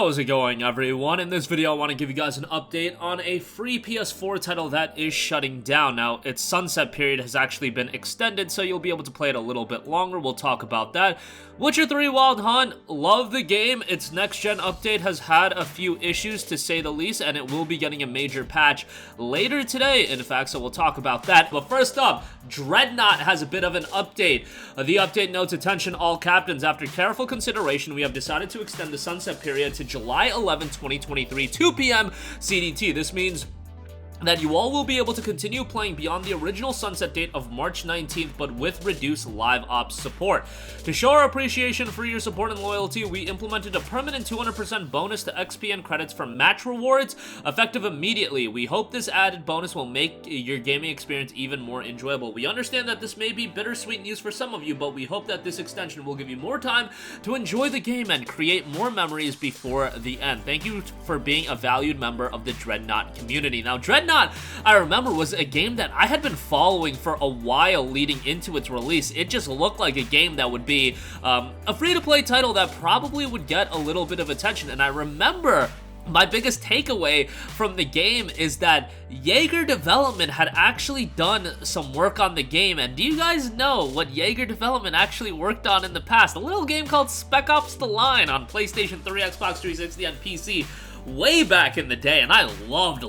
How's it going, everyone? In this video, I want to give you guys an update on a free PS4 title that is shutting down. Now, its sunset period has actually been extended, so you'll be able to play it a little bit longer. We'll talk about that. Witcher 3 Wild Hunt, love the game. Its next-gen update has had a few issues, to say the least, and it will be getting a major patch later today, in fact, so we'll talk about that. But first up, Dreadnought has a bit of an update. The update notes, attention all captains. After careful consideration, we have decided to extend the sunset period to July 11, 2023, 2 p.m. CDT. This means that you all will be able to continue playing beyond the original sunset date of March 19th, but with reduced live ops support. To show our appreciation for your support and loyalty, we implemented a permanent 200% bonus to XP and credits from match rewards, effective immediately. We hope this added bonus will make your gaming experience even more enjoyable. We understand that this may be bittersweet news for some of you, but we hope that this extension will give you more time to enjoy the game and create more memories before the end. Thank you for being a valued member of the Dreadnought community. Now, Dreadnought, I remember, was a game that I had been following for a while leading into its release. It just looked like a game that would be a free-to-play title that probably would get a little bit of attention, and I remember my biggest takeaway from the game is that Jaeger Development had actually done some work on the game. And do you guys know what Jaeger Development actually worked on in the past? A little game called Spec Ops: The Line on PlayStation 3, Xbox 360, and PC. Way back in the day, and I loved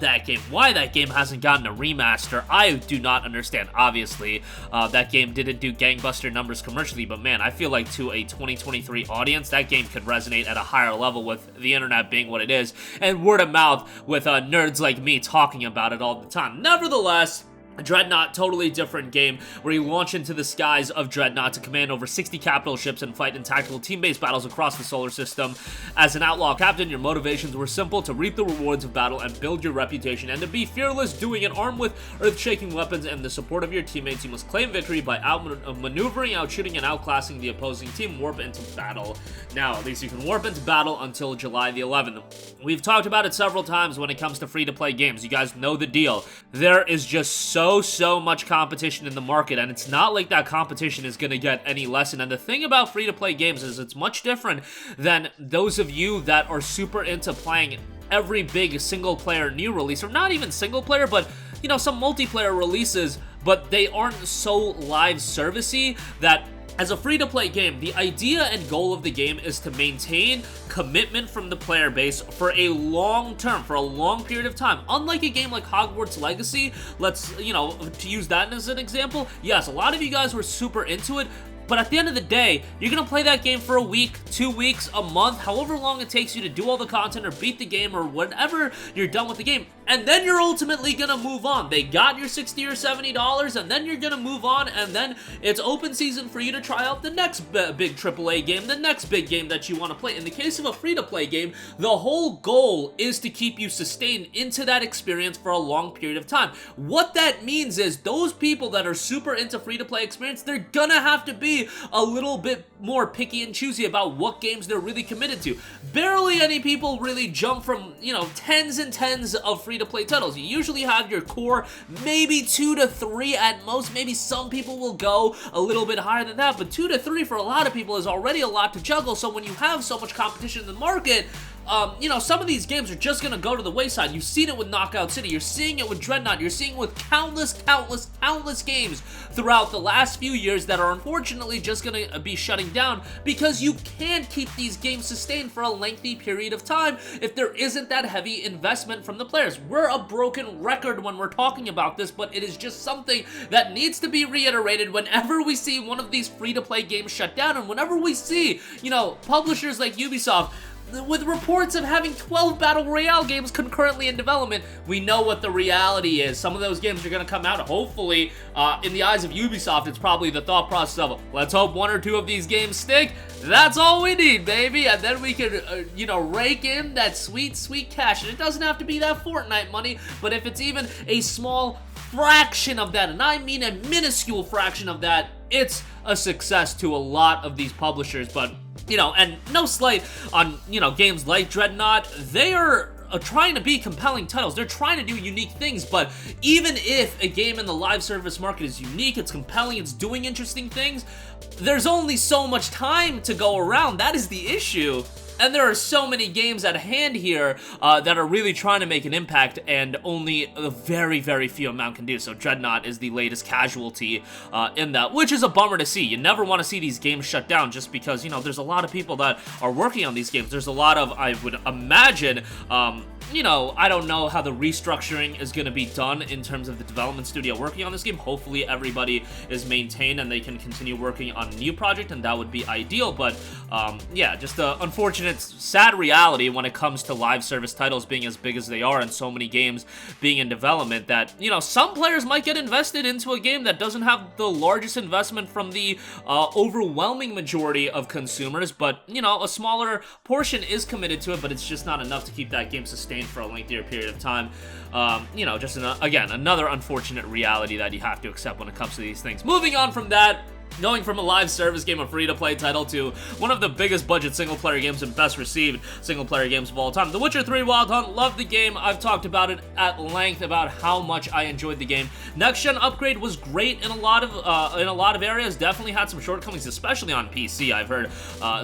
that game. Why that game hasn't gotten a remaster, I do not understand. Obviously, that game didn't do gangbuster numbers commercially, but man, I feel like to a 2023 audience, that game could resonate at a higher level with the internet being what it is, and word of mouth with nerds like me talking about it all the time. Nevertheless, Dreadnought, totally different game, where you launch into the skies of Dreadnought to command over 60 capital ships and fight in tactical team-based battles across the solar system. As an outlaw captain, your motivations were simple: to reap the rewards of battle and build your reputation, and to be fearless, doing it armed with earth-shaking weapons and the support of your teammates. You must claim victory by maneuvering, outshooting, and outclassing the opposing team. Warp into battle. Now, at least you can warp into battle until July the 11th. We've talked about it several times when it comes to free-to-play games. You guys know the deal. There is just so much competition in the market, and it's not like that competition is going to get any less. And the thing about free-to-play games is it's much different than those of you that are super into playing every big single-player new release, or not even single-player, but, you know, some multiplayer releases, but they aren't so live servicey. That as a free-to-play game, the idea and goal of the game is to maintain commitment from the player base for a long term, for a long period of time. Unlike a game like Hogwarts Legacy, to use that as an example, yes, a lot of you guys were super into it, but at the end of the day, you're going to play that game for a week, 2 weeks, a month, however long it takes you to do all the content or beat the game or whatever you're done with the game. And then you're ultimately going to move on. They got your $60 or $70, and then you're going to move on, and then it's open season for you to try out the next big AAA game, the next big game that you want to play. In the case of a free-to-play game, the whole goal is to keep you sustained into that experience for a long period of time. What that means is those people that are super into free-to-play experience, they're going to have to be a little bit more picky and choosy about what games they're really committed to. Barely any people really jump from, tens and tens of free-to-play titles. You usually have your core, maybe 2 to 3 at most. Maybe some people will go a little bit higher than that, but 2 to 3 for a lot of people is already a lot to juggle. So when you have so much competition in the market, some of these games are just going to go to the wayside. You've seen it with Knockout City. You're seeing it with Dreadnought. You're seeing it with countless games throughout the last few years that are unfortunately just going to be shutting down because you can't keep these games sustained for a lengthy period of time if there isn't that heavy investment from the players. We're a broken record when we're talking about this, but it is just something that needs to be reiterated whenever we see one of these free-to-play games shut down, and whenever we see, publishers like Ubisoft with reports of having 12 Battle Royale games concurrently in development. We know what the reality is. Some of those games are going to come out, hopefully, in the eyes of Ubisoft, it's probably the thought process of, let's hope 1 or 2 of these games stick. That's all we need, baby. And then we can, rake in that sweet cash. And it doesn't have to be that Fortnite money, but if it's even a small fraction of that, and I mean a minuscule fraction of that, it's a success to a lot of these publishers. But and no slight on, games like Dreadnought, they are trying to be compelling titles. They're trying to do unique things, but even if a game in the live service market is unique, it's compelling, it's doing interesting things, there's only so much time to go around. That is the issue. And there are so many games at hand here that are really trying to make an impact, and only a very, very few amount can do. So Dreadnought is the latest casualty in that, which is a bummer to see. You never want to see these games shut down just because, you know, there's a lot of people that are working on these games. There's a lot of, I would imagine, you know, I don't know how the restructuring is going to be done in terms of the development studio working on this game. Hopefully everybody is maintained and they can continue working on a new project, and that would be ideal. But yeah, just an unfortunate, sad reality when it comes to live service titles being as big as they are and so many games being in development that, you know, some players might get invested into a game that doesn't have the largest investment from the overwhelming majority of consumers, but, you know, a smaller portion is committed to it, but it's just not enough to keep that game sustained for a lengthier period of time. You know, just again, another unfortunate reality that you have to accept when it comes to these things. Moving on from that, going from a live service game, a free-to-play title, to one of the biggest budget single-player games and best received single-player games of all time. The Witcher 3 Wild Hunt, loved the game. I've talked about it at length about how much I enjoyed the game. Next-gen upgrade was great in a lot of areas. Definitely had some shortcomings, especially on PC. I've heard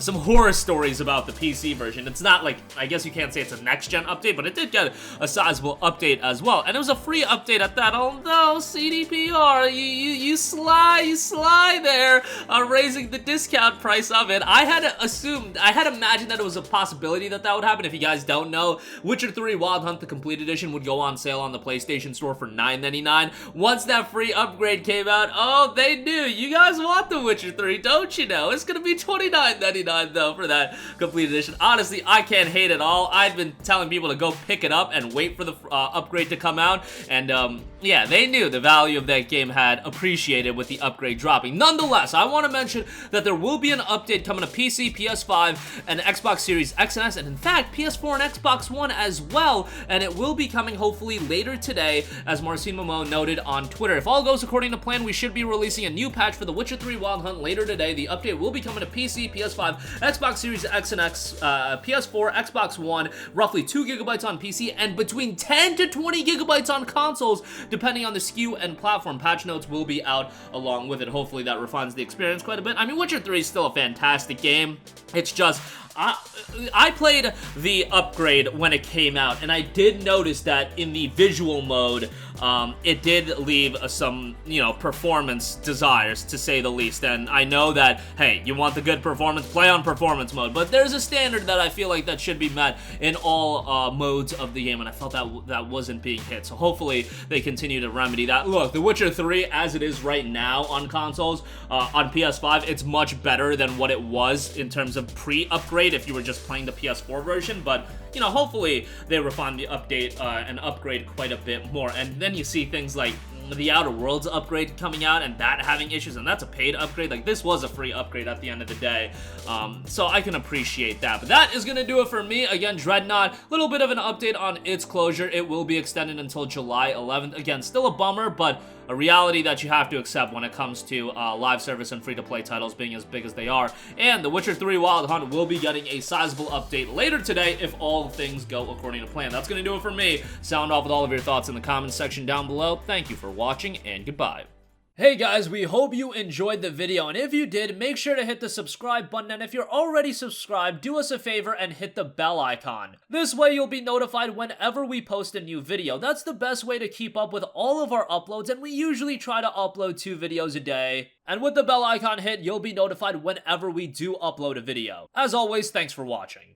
some horror stories about the PC version. It's not like, I guess you can't say it's a next-gen update, but it did get a sizable update as well. And it was a free update at that, although CDPR, you sly there. Raising the discount price of it. I had imagined that it was a possibility that would happen. If you guys don't know, Witcher 3 Wild Hunt, the complete edition, would go on sale on the PlayStation Store for $9.99. Once that free upgrade came out, oh, they knew. You guys want the Witcher 3, don't you know? It's gonna be $29.99 though for that complete edition. Honestly, I can't hate it all. I've been telling people to go pick it up and wait for the upgrade to come out, and yeah, they knew the value of that game had appreciated with the upgrade dropping. Nonetheless, I want to mention that there will be an update coming to PC, PS5, and Xbox Series X and S, and in fact, PS4 and Xbox One as well, and it will be coming hopefully later today, as Marcin Momo noted on Twitter. If all goes according to plan, we should be releasing a new patch for The Witcher 3 Wild Hunt later today. The update will be coming to PC, PS5, Xbox Series X and X, PS4, Xbox One, roughly 2 gigabytes on PC, and between 10 to 20 gigabytes on consoles, depending on the SKU and platform. Patch notes will be out along with it. Hopefully that refines the experience quite a bit. I mean, Witcher 3 is still a fantastic game. It's just, I played the upgrade when it came out, and I did notice that in the visual mode, it did leave some, you know, performance desires, to say the least. And I know that, hey, you want the good performance, play on performance mode, but there's a standard that I feel like that should be met in all modes of the game, and I felt that wasn't being hit. So hopefully they continue to remedy that. Look, The Witcher 3, as it is right now on consoles, on PS5, it's much better than what it was in terms of pre-upgrade if you were just playing the PS4 version, but, you know, hopefully they refine the update and upgrade quite a bit more. And then you see things like the Outer Worlds upgrade coming out and that having issues, and that's a paid upgrade. Like, this was a free upgrade at the end of the day, so I can appreciate that. But that is gonna do it for me. Again, Dreadnought, a little bit of an update on its closure. It will be extended until July 11th. Again, still a bummer, but a reality that you have to accept when it comes to live service and free-to-play titles being as big as they are. And The Witcher 3 Wild Hunt will be getting a sizable update later today if all things go according to plan. That's going to do it for me. Sound off with all of your thoughts in the comments section down below. Thank you for watching, and goodbye. Hey guys, we hope you enjoyed the video, and if you did, make sure to hit the subscribe button, and if you're already subscribed, do us a favor and hit the bell icon. This way you'll be notified whenever we post a new video. That's the best way to keep up with all of our uploads, and we usually try to upload 2 videos a day. And with the bell icon hit, you'll be notified whenever we do upload a video. As always, thanks for watching.